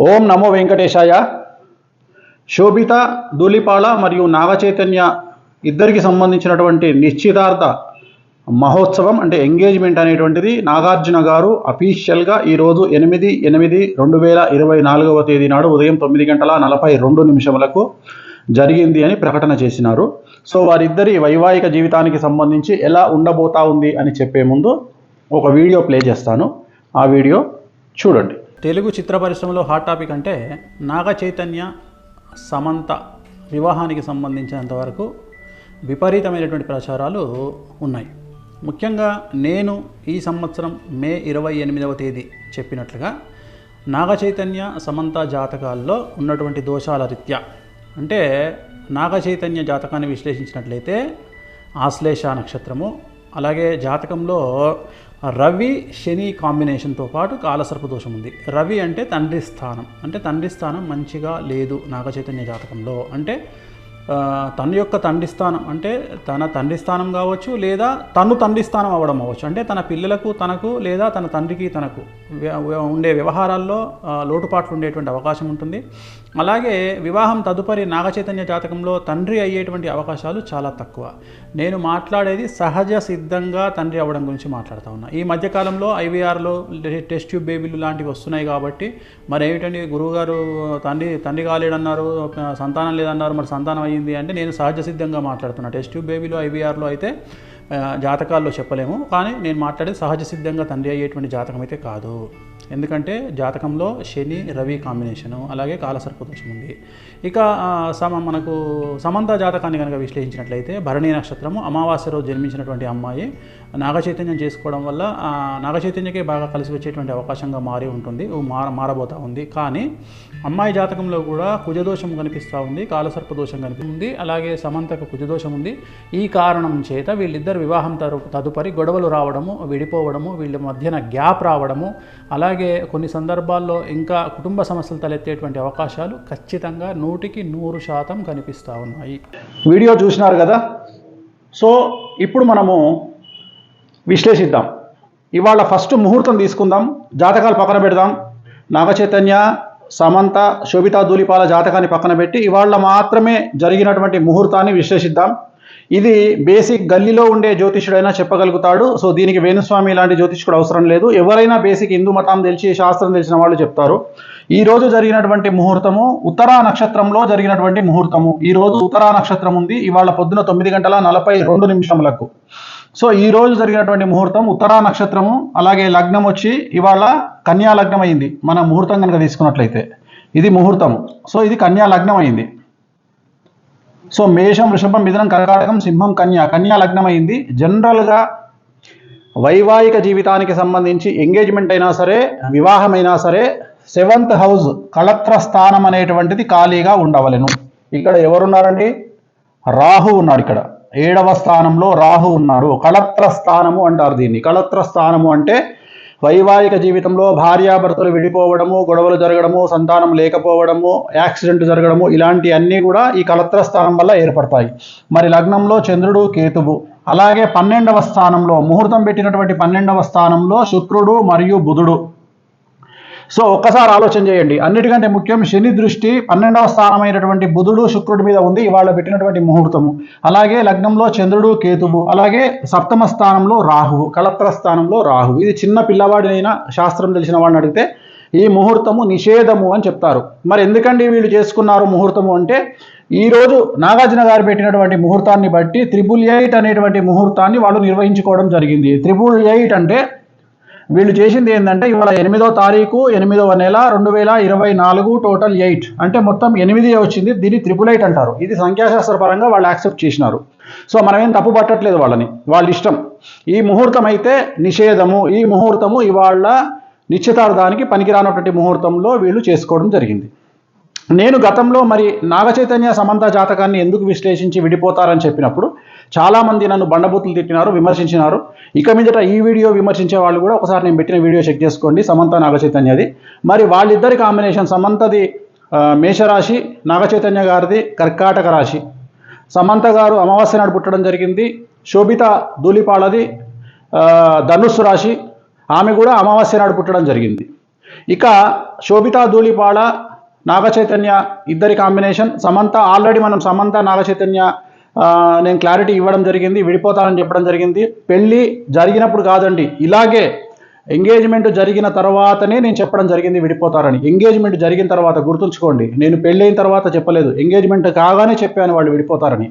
ఓం నమో వెంకటేశాయ. శోభిత ధూళిపాళ మరియు నాగచైతన్య ఇద్దరికి సంబంధించినటువంటి నిశ్చితార్థ మహోత్సవం అంటే ఎంగేజ్మెంట్ అనేటువంటిది నాగార్జున గారు అఫీషియల్గా ఈరోజు 8/8/2024 తేదీ నాడు ఉదయం 9:42 జరిగింది అని ప్రకటన చేసినారు. సో వారిద్దరి వైవాహిక జీవితానికి సంబంధించి ఎలా ఉండబోతా ఉంది అని చెప్పే ముందు ఒక వీడియో ప్లే చేస్తాను. ఆ వీడియో చూడండి. తెలుగు చిత్ర పరిశ్రమలో హాట్ టాపిక్ అంటే నాగ చైతన్య సమంత వివాహానికి సంబంధించినంత వరకు విపరీతమైనటువంటి ప్రచారాలు ఉన్నాయి. ముఖ్యంగా నేను ఈ సంవత్సరం మే 28వ తేదీ చెప్పినట్లుగా నాగ చైతన్య సమంత జాతకాల్లో ఉన్నటువంటి దోషాల రీత్యా అంటే నాగ చైతన్య జాతకాన్ని విశ్లేషించినట్లయితే ఆశ్లేష నక్షత్రము, అలాగే జాతకంలో రవి శని కాంబినేషన్తో పాటు కాలసర్ప దోషం ఉంది. రవి అంటే తండ్రి స్థానం, అంటే తండ్రి స్థానం మంచిగా లేదు నాగ చైతన్య జాతకంలో. అంటే తన యొక్క తండ్రి స్థానం అంటే తన తండ్రి స్థానం కావచ్చు, లేదా తను తండ్రి స్థానం అవ్వడం అవ్వచ్చు. అంటే తన పిల్లలకు తనకు లేదా తన తండ్రికి తనకు ఉండే వ్యవహారాల్లో లోటుపాట్లు ఉండేటువంటి అవకాశం ఉంటుంది. అలాగే వివాహం తదుపరి నాగ చైతన్య జాతకంలో తండ్రి అయ్యేటువంటి అవకాశాలు చాలా తక్కువ. నేను మాట్లాడేది సహజ సిద్ధంగా తండ్రి అవ్వడం గురించి మాట్లాడుతూ ఉన్నా. ఈ మధ్యకాలంలో ఐవీఆర్లో టెస్ట్ ట్యూబ్ బేబీలు లాంటివి వస్తున్నాయి కాబట్టి మరి ఏమిటండి గురువుగారు తండ్రి కాలేడన్నారు, సంతానం లేదన్నారు, మరి సంతానం అయ్యింది అంటే నేను సహజ సిద్ధంగా మాట్లాడుతున్నా. టెస్ట్ ట్యూబ్ బేబీలో ఐవీఆర్లో అయితే జాతకాల్లో చెప్పలేము, కానీ నేను మాట్లాడేది సహజ సిద్ధంగా తండ్రి అయ్యేటువంటి జాతకం అయితే కాదు. ఎందుకంటే జాతకంలో శని రవి కాంబినేషను, అలాగే కాలసర్ప దోషం ఉంది. ఇక మనకు సమంత జాతకాన్ని కనుక విశ్లేషించినట్లయితే భరణి నక్షత్రము అమావాస్య రోజు జన్మించినటువంటి అమ్మాయి నాగచైతన్యం చేసుకోవడం వల్ల నాగచైతన్యకే బాగా కలిసి వచ్చేటువంటి అవకాశంగా మారి ఉంటుంది, మారబోతూ ఉంది. కానీ అమ్మాయి జాతకంలో కూడా కుజదోషం కనిపిస్తూ ఉంది, కాలసర్ప దోషం కనిపిస్తుంది, అలాగే సమంతకు కుజదోషం ఉంది. ఈ కారణం చేత వీళ్ళిద్దరు వివాహం తదుపరి గొడవలు రావడము, విడిపోవడము, వీళ్ళ మధ్యన గ్యాప్ రావడము, అలాగే కొన్ని సందర్భాల్లో ఇంకా కుటుంబ సమస్యలు తలెత్తేటువంటి అవకాశాలు ఖచ్చితంగా 100% కనిపిస్తూ ఉన్నాయి. వీడియో చూసినారు కదా. సో ఇప్పుడు మనము విశ్లేషిద్దాం. ఇవాళ ఫస్ట్ ముహూర్తం తీసుకుందాం, జాతకాలు పక్కన పెడదాం. నాగచైతన్య సమంత శోభిత ధూళిపాళ జాతకాన్ని పక్కన పెట్టి ఇవాళ మాత్రమే జరిగినటువంటి ముహూర్తాన్ని విశ్లేషిద్దాం. ఇది బేసిక్ గల్లీలో ఉండే జ్యోతిష్యుడైనా చెప్పగలుగుతాడు. సో దీనికి వేణుస్వామి లాంటి జ్యోతిష్కుడు అవసరం లేదు. ఎవరైనా బేసిక్ హిందూ మతం తెలిసి శాస్త్రం తెలిసిన వాళ్ళు చెప్తారు. ఈరోజు జరిగినటువంటి ముహూర్తము ఉత్తరా నక్షత్రంలో జరిగినటువంటి ముహూర్తము. ఈరోజు ఉత్తరా నక్షత్రం ఉంది. ఇవాళ పొద్దున 9:42 సో ఈ రోజు జరిగినటువంటి ముహూర్తం ఉత్తరా నక్షత్రము, అలాగే లగ్నం వచ్చి ఇవాళ కన్యా లగ్నం అయింది. మన ముహూర్తం కనుక తీసుకున్నట్లయితే ఇది ముహూర్తము. సో ఇది కన్యా లగ్నం అయింది. సో మేషం, వృషభం, మిథునం, కర్కాటకం, సింహం, కన్యా లగ్నం అయింది. జనరల్గా వైవాహిక జీవితానికి సంబంధించి ఎంగేజ్మెంట్ అయినా సరే, వివాహమైనా సరే 7th హౌస్ కళత్ర స్థానం అనేటువంటిది ఖాళీగా ఉండవలెను. ఇక్కడ ఎవరున్నారండి? రాహు ఉన్నాడు. ఇక్కడ 7వ స్థానంలో రాహు ఉన్నాడు. కళత్ర స్థానము అంటారు దీన్ని. కళత్ర స్థానము అంటే వైవాహిక జీవితంలో భార్యాభర్తలు విడిపోవడము, గొడవలు జరగడము, సంతానం లేకపోవడము, యాక్సిడెంట్ జరగడము, ఇలాంటి అన్నీ కూడా ఈ కళత్ర స్థానం వల్ల ఏర్పడతాయి. మరి లగ్నంలో చంద్రుడు, కేతువు, అలాగే 12వ స్థానంలో ముహూర్తం పెట్టినటువంటి 12వ స్థానంలో శుక్రుడు మరియు బుధుడు. సో ఒక్కసారి ఆలోచన చేయండి. అన్నిటికంటే ముఖ్యం శని దృష్టి 12వ స్థానమైనటువంటి బుధుడు శుక్రుడి మీద ఉంది ఇవాళ పెట్టినటువంటి ముహూర్తము. అలాగే లగ్నంలో చంద్రుడు, కేతువు, అలాగే 7వ స్థానంలో రాహువు, కళత్ర స్థానంలో రాహువు. ఇది చిన్న పిల్లవాడినైనా శాస్త్రం తెలిసిన వాడిని అడిగితే ఈ ముహూర్తము నిషేధము అని చెప్తారు. మరి ఎందుకండి వీళ్ళు చేసుకున్నారు ముహూర్తము అంటే, ఈరోజు నాగార్జున గారు పెట్టినటువంటి ముహూర్తాన్ని బట్టి 888 అనేటువంటి ముహూర్తాన్ని వాళ్ళు నిర్వహించుకోవడం జరిగింది. 888 అంటే వీళ్ళు చేసింది ఏంటంటే ఇవాళ 8వ తారీఖు 8వ నెల 2024 టోటల్ 8 అంటే మొత్తం 8 వచ్చింది. దీన్ని 888 అంటారు. ఇది సంఖ్యాశాస్త్ర పరంగా వాళ్ళు యాక్సెప్ట్ చేసినారు. సో మనమేం తప్పు పట్టట్లేదు వాళ్ళని, వాళ్ళ ఇష్టం. ఈ ముహూర్తం అయితే నిషేధము. ఈ ముహూర్తము ఇవాళ నిశ్చితార్థానికి పనికిరానటువంటి ముహూర్తంలో వీళ్ళు చేసుకోవడం జరిగింది. నేను గతంలో మరి నాగచైతన్య సమంత జాతకాన్ని ఎందుకు విశ్లేషించి విడిపోతారని చెప్పినప్పుడు చాలామంది నన్ను బండబూతులు తిట్టినారు, విమర్శించినారు. ఇక మీదట ఈ వీడియో విమర్శించే వాళ్ళు కూడా ఒకసారి నేను పెట్టిన వీడియో చెక్ చేసుకోండి, సమంత నాగచైతన్యది. మరి వాళ్ళిద్దరి కాంబినేషన్ సమంతది మేషరాశి, నాగచైతన్య గారిది కర్కాటక రాశి. సమంత గారు అమావాస్య నాడు పుట్టడం జరిగింది. శోభిత ధూళిపాళది ధనుస్సు రాశి, ఆమె కూడా అమావాస్య నాడు పుట్టడం జరిగింది. ఇక శోభితా ధూళిపాళ నాగ చైతన్య ఇద్దరి కాంబినేషన్. సమంత ఆల్రెడీ మనం సమంత నాగ చైతన్య నేను క్లారిటీ ఇవ్వడం జరిగింది, విడిపోతానని చెప్పడం జరిగింది. పెళ్ళి జరిగినప్పుడు కాదండి, ఇలాగే ఎంగేజ్మెంట్ జరిగిన తర్వాతనే నేను చెప్పడం జరిగింది విడిపోతారని. ఎంగేజ్మెంట్ జరిగిన తర్వాత గుర్తుంచుకోండి, నేను పెళ్ళైన తర్వాత చెప్పలేదు, ఎంగేజ్మెంట్ కాగానే చెప్పాను వాళ్ళు విడిపోతారని.